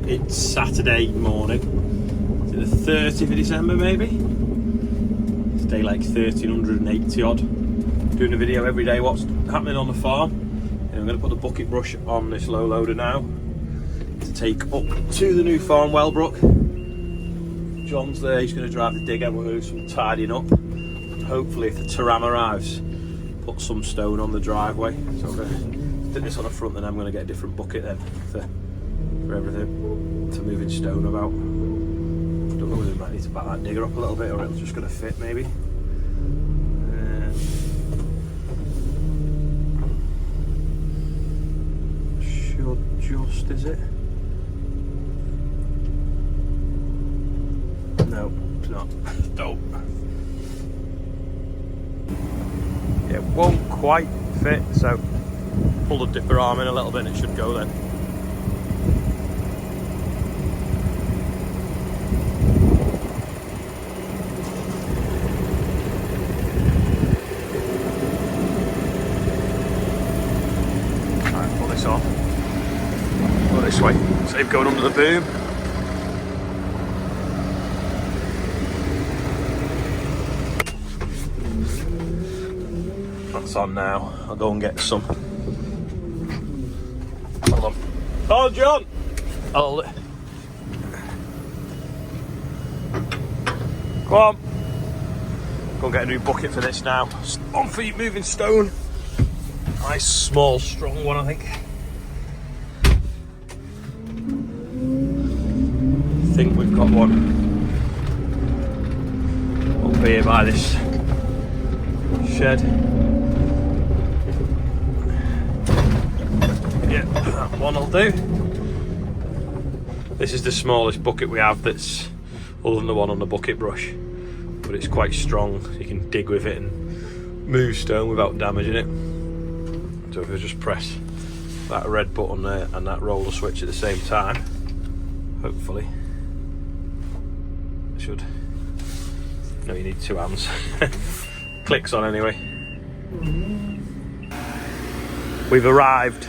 It's Saturday morning. Is it the 30th of December maybe? It's day like 1380 odd. Doing a video every day what's happening on the farm. And I'm going to put the bucket brush on this low loader now to take up to the new farm, Wellbrook. John's there, he's going to drive the digger. We're going to do some tidying up. And hopefully if the Taram arrives, put some stone on the driveway. So I'm going to stick this on the front, then I'm going to get a different bucket then for everything, to moving stone about. Don't know whether we might need to back that digger up a little bit or it's just going to fit maybe. Should just, is it? No, it's not. Dope. Yeah, it won't quite fit, so pull the dipper arm in a little bit and it should go then. Alright, pull this off. Go this way. Save going under the boom. That's on now. I'll go and get some. Hold on. Oh, John! Hold it. Come on. Go and get a new bucket for this now. On feet moving stone. Nice, small, strong one, I think. I think we've got one up here by this shed. Yeah, that one will do. This is the smallest bucket we have that's other than the one on the bucket brush, but it's quite strong, so you can dig with it and move stone without damaging it. So if I just press that red button there and that roller switch at the same time, hopefully it should. No, you need two hands. Clicks on anyway. We've arrived.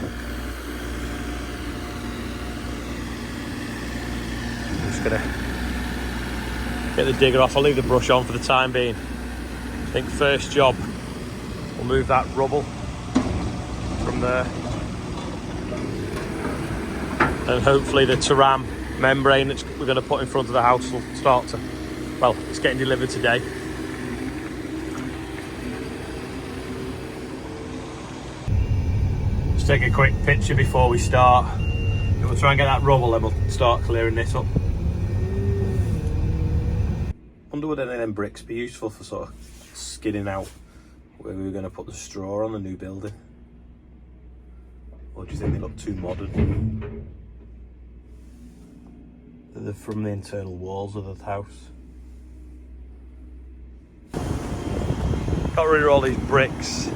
I'm just gonna get the digger off. I'll leave the brush on for the time being. I think first job, we'll move that rubble from there. And hopefully the Taram membrane that we're going to put in front of the house will start to, well, it's getting delivered today. Let's take a quick picture before we start. We'll try and get that rubble and we'll start clearing this up. Wonder would any of them bricks be useful for sort of skidding out where we were going to put the straw on the new building? Or do you think they look too modern? They're from the internal walls of the house. Got rid of all these bricks.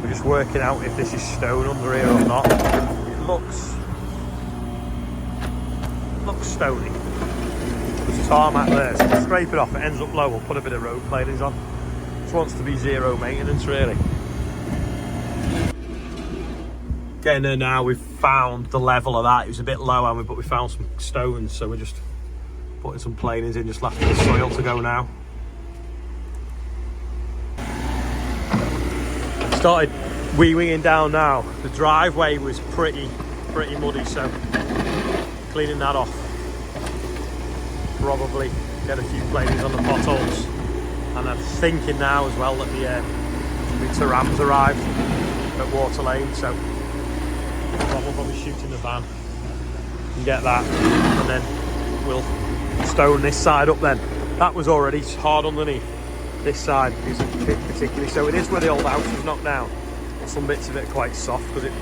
We're just working out if this is stone under here or not. It looks stony. There's tarmac there, so we'll scrape it off. It ends up low, we'll put a bit of road planings on. Just wants to be zero maintenance really. Getting there now, we've found the level of that. It was a bit low, haven't we? But we found some stones, so we're just putting some planings in, just left the soil to go now. Started wee-winging down now. The driveway was pretty muddy, so cleaning that off. Probably get a few planings on the potholes. And I'm thinking now as well that the Taram's arrived at Water Lane, so we'll probably shoot in the van and get that, and then we'll stone this side up then. That was already hard underneath. This side isn't particularly, so it is where the old house was knocked down. Some bits of it are quite soft because it's a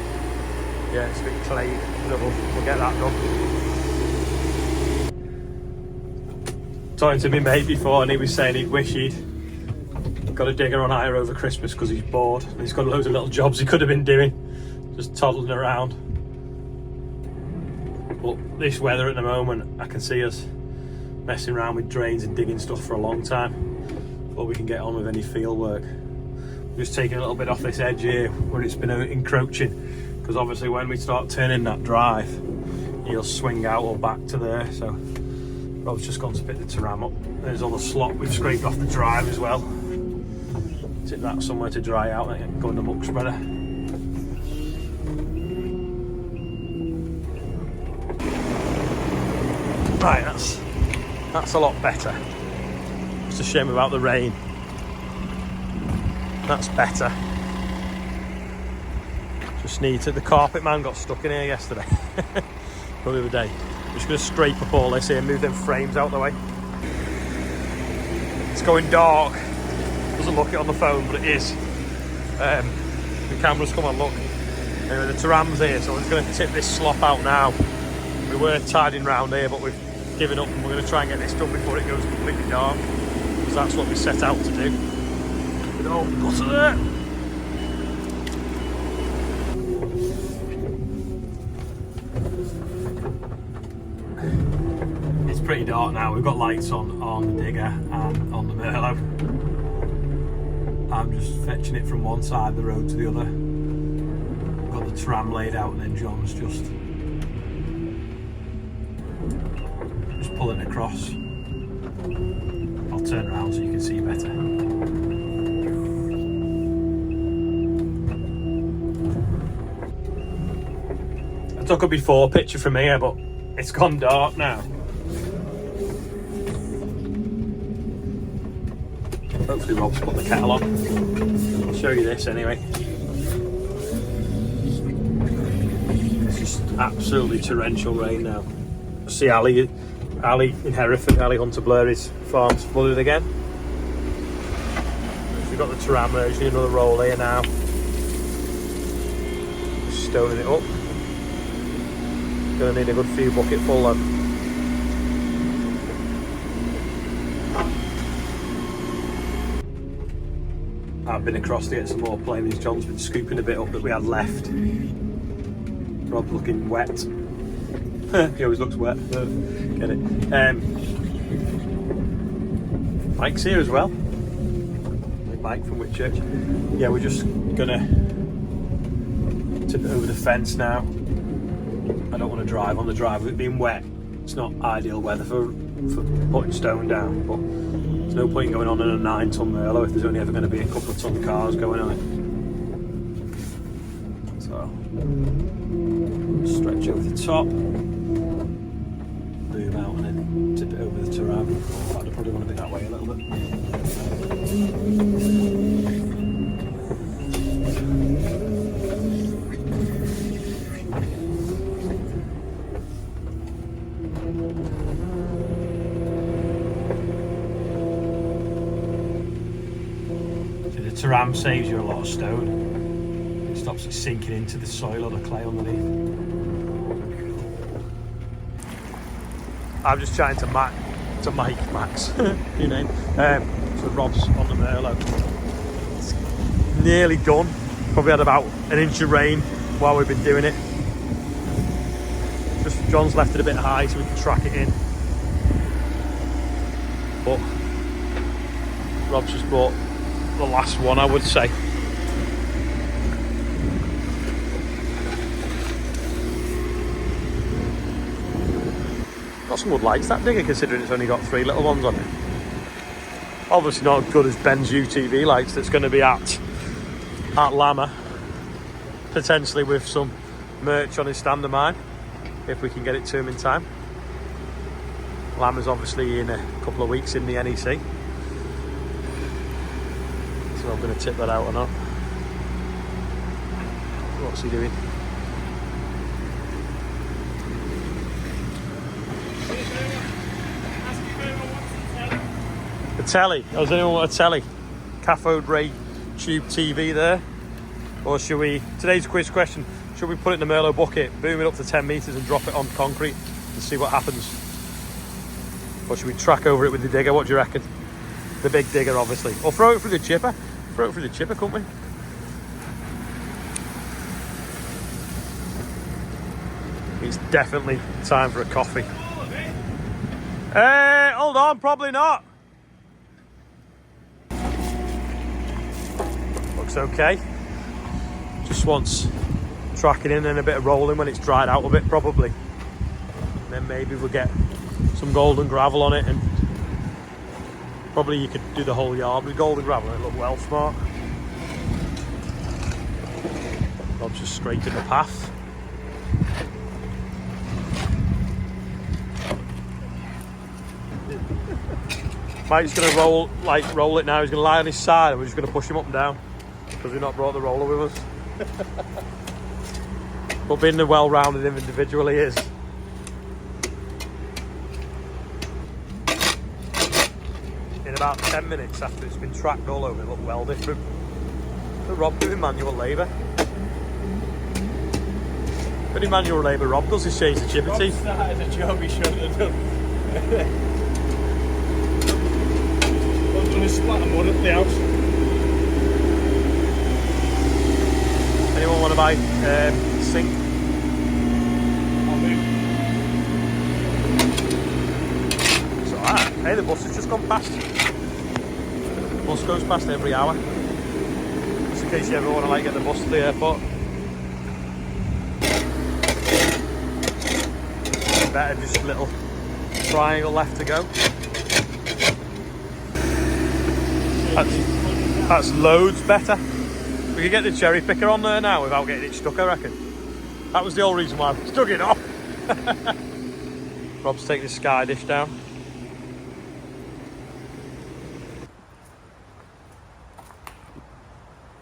bit clayey, so we'll get that done. Talking to my mate before, and he was saying he'd wish he'd got a digger on hire over Christmas because he's bored. And he's got loads of little jobs he could have been doing, just toddling around. But this weather at the moment, I can see us messing around with drains and digging stuff for a long time before we can get on with any field work. I'm just taking a little bit off this edge here where it's been encroaching, because obviously when we start turning that drive, he'll swing out or back to there. So Rob's just gone to pick the Taram up. There's all the slot we've scraped off the drive as well. Tip that somewhere to dry out and go in the muck spreader. Right, that's a lot better. It's a shame about the rain. That's better. Just need to, the carpet man got stuck in here yesterday. Or the other day. I'm just going to scrape up all this here and move them frames out the way. It's going dark. Doesn't look it on the phone, but it is. The camera's come on, look. Anyway, the Taram's here, so I'm just going to tip this slop out now. We were tidying round here, but we've given up and we're going to try and get this done before it goes completely dark. Because that's what we set out to do. With all the gutter there. It's pretty dark now. We've got lights on the digger and on the Merlot. I'm just fetching it from one side of the road to the other. Got the Taram laid out and then John's just pulling across. I'll turn around so you can see better. I took a before picture from here, but it's gone dark now. Hopefully Rob's put the kettle on. I'll show you this anyway. It's just absolutely torrential rain now. See Ali in Hereford, Ali Hunter Blurry's farm's flooded again. We've got the Taram version, another roll here now. Stoning it up. Gonna need a good few bucket full though. I've been across to get some more planes. John's been scooping a bit up that we had left. Rob looking wet. He always looks wet. Get it. Mike's here as well. Mike from Whitchurch. Yeah, we're just gonna tip it over the fence now. I don't want to drive on the drive with it being wet. It's not ideal weather for putting stone down, but there's no point going on in a 9-ton Merlot if there's only ever going to be a couple of ton cars going on it. So, stretch over the top, boom out and then tip it over the Taram. I'd probably want to be that way a little bit. The Taram saves you a lot of stone. It stops it sinking into the soil or the clay underneath. I'm just trying to Max, new name. So Rob's on the Merlot. It's nearly done. Probably had about an inch of rain while we've been doing it. Just John's left it a bit high so we can track it in. But Rob's just bought the last one, I would say. Got some good lights that digger, considering it's only got 3 little ones on it. Obviously not as good as Ben's UTV lights that's going to be at Lama, potentially with some merch on his stand of mine if we can get it to him in time. Lama's obviously in a couple of weeks in the NEC. So I'm going to tip that out or not. What's he doing? A telly. Does anyone want a telly? Cathode ray tube TV there. Or should we, today's quiz question, should we put it in the Merlot bucket, boom it up to 10 metres and drop it on concrete and see what happens? Or should we track over it with the digger? What do you reckon? The big digger, obviously. Or throw it through the chipper. Throw it through the chipper, couldn't we? It's definitely time for a coffee. Hold on, probably not. Looks okay. Just wants tracking in and a bit of rolling when it's dried out a bit, probably. then maybe we'll get some golden gravel on it, and probably you could do the whole yard with golden gravel and it'll look well smart. Rob's just straighten the path. Mike's going to roll it now. He's going to lie on his side and we're just going to push him up and down because we've not brought the roller with us. But being the well-rounded individual he is. In about 10 minutes after it's been tracked all over, it looked well different. But Rob doing manual labour. Only manual labour Rob does is change the chippity. Rob started a job he shouldn't have done. Rob's done a splat of mud at the house. Anyone want to buy sink? I'll move. It's alright. Hey, the bus has just gone past. The bus goes past every hour. Just in case you ever want to get the bus to the airport. Better, just a little triangle left to go. That's loads better. We could get the cherry picker on there now without getting it stuck, I reckon. That was the whole reason why I stuck it off. Rob's taking the sky dish down.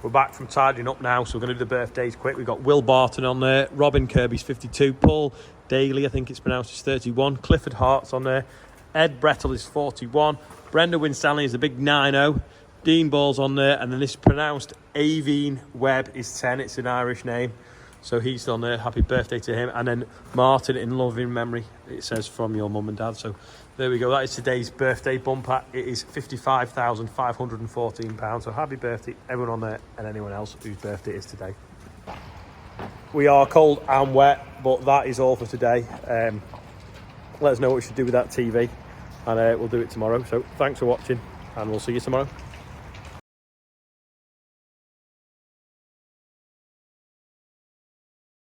We're back from tidying up now, so we're going to do the birthdays quick. We've got Will Barton on there, Robin Kirby's 52, Paul Daly, I think it's pronounced, is 31, Clifford Hart's on there, Ed Brettle is 41, Brenda Winstanley is a big 90, Dean Ball's on there, and then this pronounced Aveen Webb is 10, it's an Irish name, so he's on there, happy birthday to him. And then Martin, in loving memory, it says from your mum and dad. So there we go, that is today's birthday bumper. It is £55,514, so happy birthday everyone on there and anyone else whose birthday it is today. We are cold and wet, but that is all for today. Let us know what we should do with that TV, and we'll do it tomorrow. So thanks for watching, and we'll see you tomorrow.